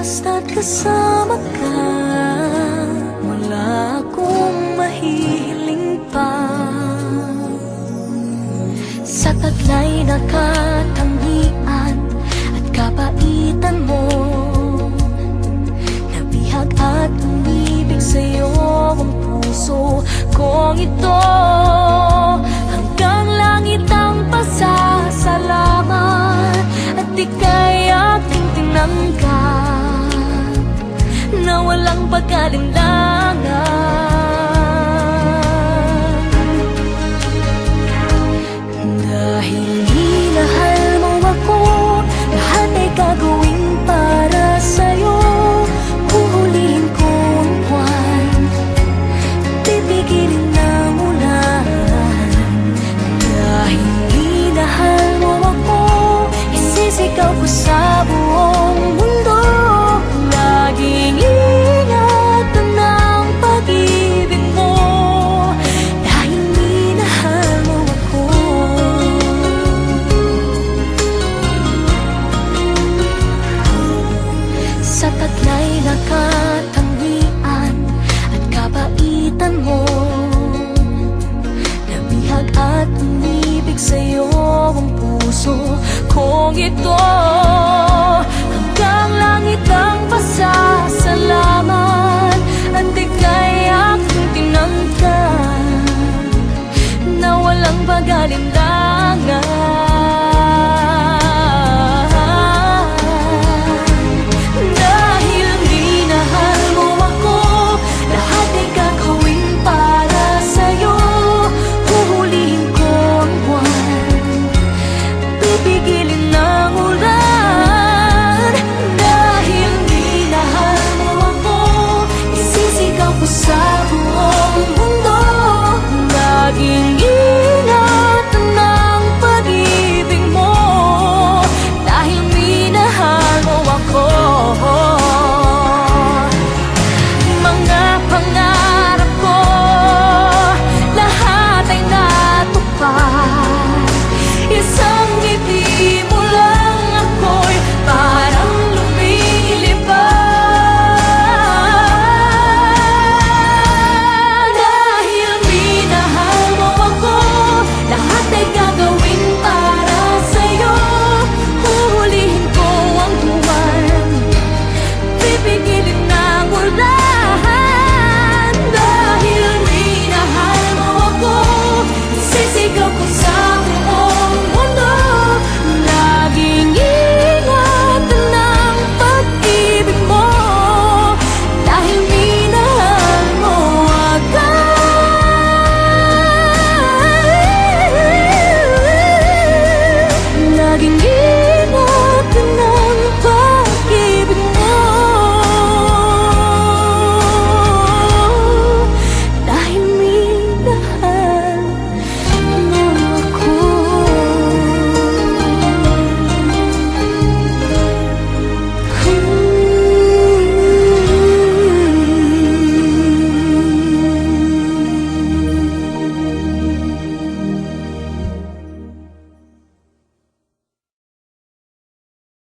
basta't kasama ka, wala akong mahihiling pa. Sa taglay na katangian at kapaitan mo, nabihag at umibig sa'yo ang puso kong ito. Hanggang langit ang pasasalamat at ika'y aking tinanggap na walang pag-alinlangan. Dahil minahal mo ako, lahat ay gagawin para sa'yo. Huhulihin ko ang buwan, pipigilin ng ulan. Dahil minahal mo ako, isisigaw ko sa buong mundo. Laging ingatan ng pag-ibig mo, dahil minahal mo ako. Sa taglay na katangian at kapaitan mo, nabihag at umibig sa'yo ang puso kong ito. Hanggang langit ang